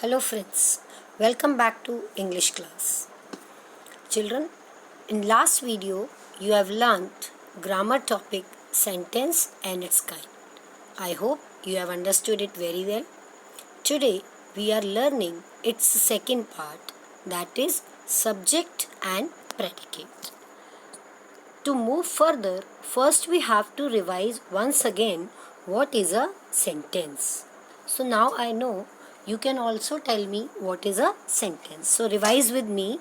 Hello friends, welcome back to English class. Children, in last video you have learnt grammar topic sentence and its kind. I hope you have understood it very well. Today we are learning its second part, that is subject and predicate. To move further, first we have to revise once again what is a sentence. So now I know you can also tell me what is a sentence. So revise with me.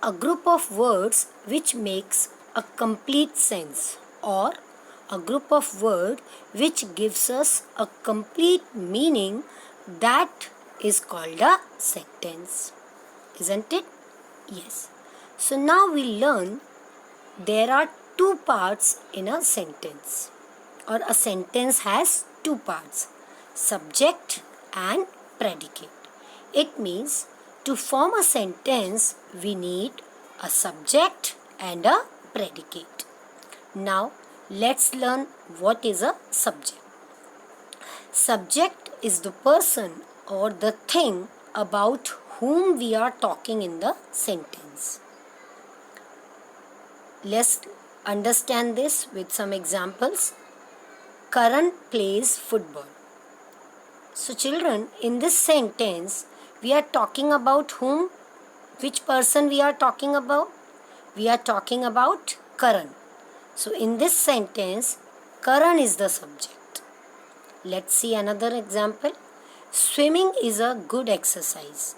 A group of words which makes a complete sense, or a group of words which gives us a complete meaning, that is called a sentence. Isn't it? Yes. So now we learn there are two parts in a sentence, or a sentence has two parts, subject and predicate. It means to form a sentence we need a subject and a predicate. Now let's learn what is a subject. Subject is the person or the thing about whom we are talking in the sentence. Let's understand this with some examples. Karan plays football. So children, in this sentence, we are talking about whom? Which person we are talking about? We are talking about Karan. So in this sentence, Karan is the subject. Let's see another example. Swimming is a good exercise.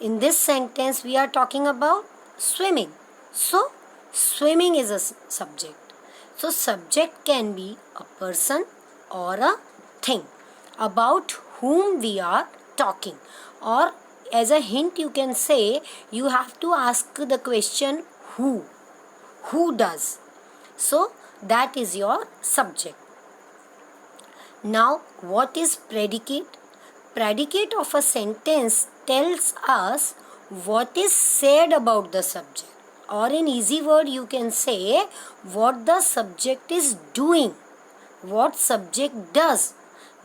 In this sentence, we are talking about swimming. So swimming is a subject. So subject can be a person or a thing about whom we are talking. Or as a hint you can say, you have to ask the question who. Who does? So that is your subject. Now what is predicate? Predicate of a sentence tells us what is said about the subject. Or in easy word you can say what the subject is doing, what subject does.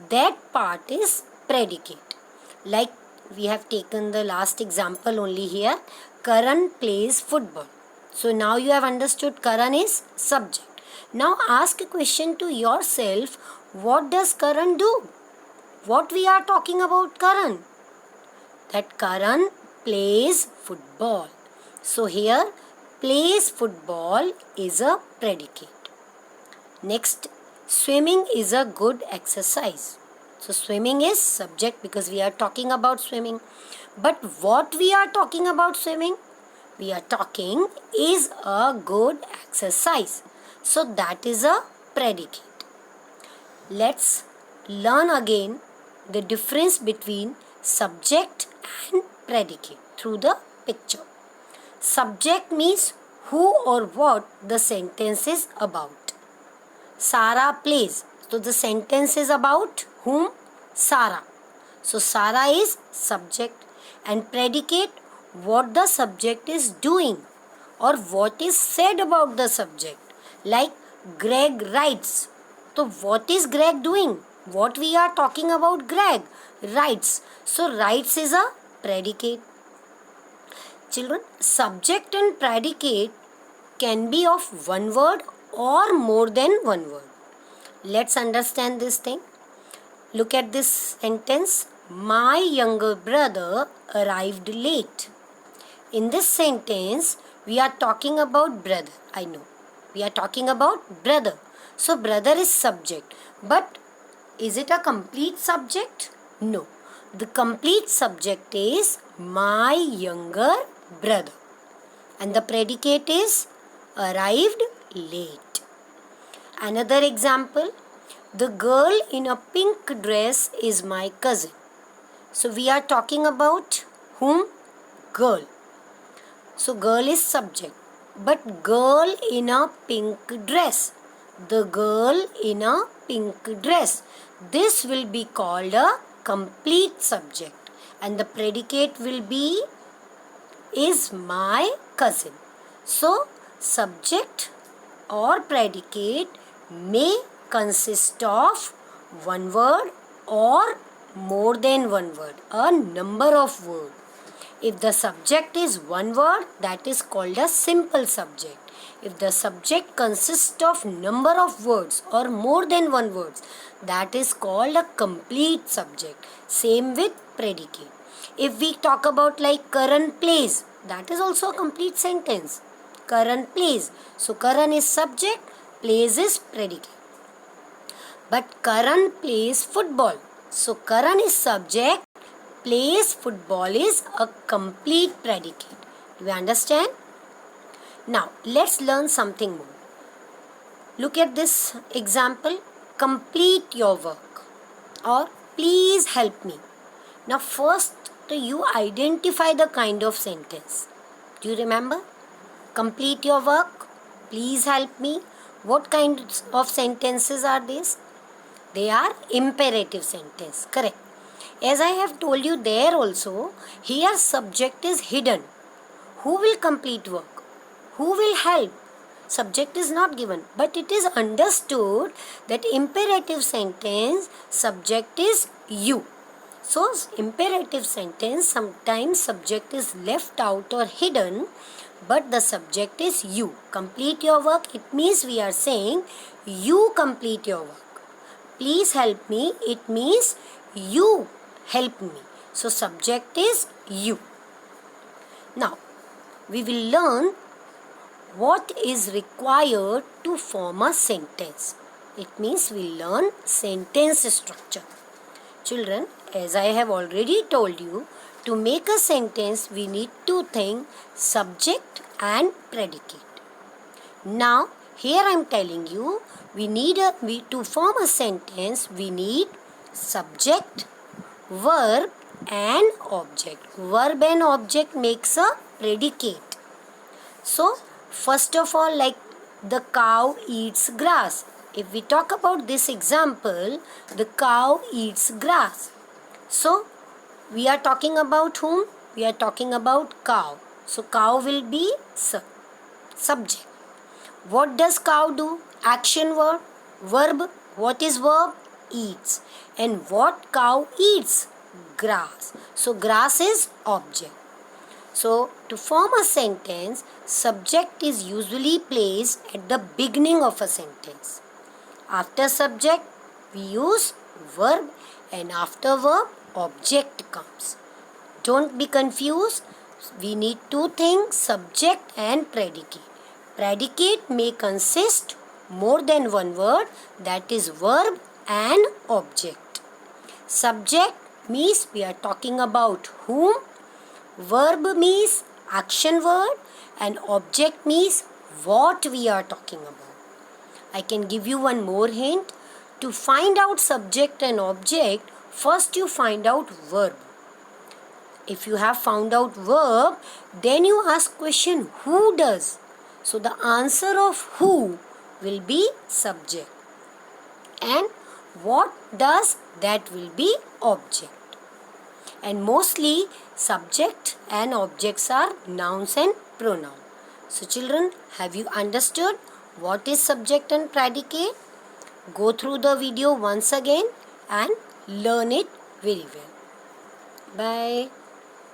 That part is predicate. Like we have taken the last example only here. Karan plays football. So now you have understood Karan is subject. Now ask a question to yourself, what does Karan do? What we are talking about Karan? That Karan plays football. So here plays football is a predicate. Next, swimming is a good exercise. So swimming is subject because we are talking about swimming. But what we are talking about swimming? We are talking is a good exercise. So that is a predicate. Let's learn again the difference between subject and predicate through the picture. Subject means who or what the sentence is about. Sarah plays. So the sentence is about whom? Sarah. So Sarah is subject. And predicate, what the subject is doing or what is said about the subject. Like Greg writes. So what is Greg doing? What we are talking about Greg? Writes. So writes is a predicate. Children, subject and predicate can be of one word or more than one word. Let's understand this thing. Look at this sentence. My younger brother arrived late. In this sentence, we are talking about brother. I know. We are talking about brother. So brother is subject. But is it a complete subject? No. The complete subject is my younger brother. And the predicate is arrived late. Another example. The girl in a pink dress is my cousin. So we are talking about whom? Girl. So girl is subject. But girl in a pink dress. The girl in a pink dress. This will be called a complete subject. And the predicate will be is my cousin. So subject or predicate may consist of one word or more than one word, a number of words. If the subject is one word, that is called a simple subject. If the subject consists of number of words or more than one words, that is called a complete subject. Same with predicate. If we talk about like Karan plays, that is also a complete sentence. Karan plays. So Karan is subject, plays is predicate. But Karan plays football. So Karan is subject, plays football is a complete predicate. Do you understand? Now let's learn something more. Look at this example. Complete your work or please help me. Now first you identify the kind of sentence. Do you remember? Complete your work. Please help me. What kinds of sentences are these? They are imperative sentence. Correct. As I have told you there also, here subject is hidden. Who will complete work? Who will help? Subject is not given. But it is understood that imperative sentence, subject is you. So imperative sentence, sometimes subject is left out or hidden, but the subject is you. Complete your work, it means we are saying you complete your work. Please help me, it means you help me. So subject is you. Now we will learn what is required to form a sentence. It means we learn sentence structure. Children, as I have already told you, to make a sentence we need two things, subject and predicate. Now here I am telling you, to form a sentence we need subject, verb and object. Verb and object makes a predicate. So first of all, like the cow eats grass. If we talk about this example, the cow eats grass. So we are talking about whom? We are talking about cow. So cow will be subject. What does cow do? Action word. Verb. What is verb? Eats. And what cow eats? Grass. So grass is object. So to form a sentence, subject is usually placed at the beginning of a sentence. After subject, we use verb, and after verb, object comes. Don't be confused. We need two things, subject and predicate. Predicate may consist more than one word, that is verb and object. Subject means we are talking about whom. Verb means action word, and object means what we are talking about. I can give you one more hint. To find out subject and object, first you find out verb. If you have found out verb, then you ask question who does. So the answer of who will be subject. And what does, that will be object. And mostly subject and objects are nouns and pronouns. So children, have you understood what is subject and predicate? Go through the video once again and learn it very well. Bye.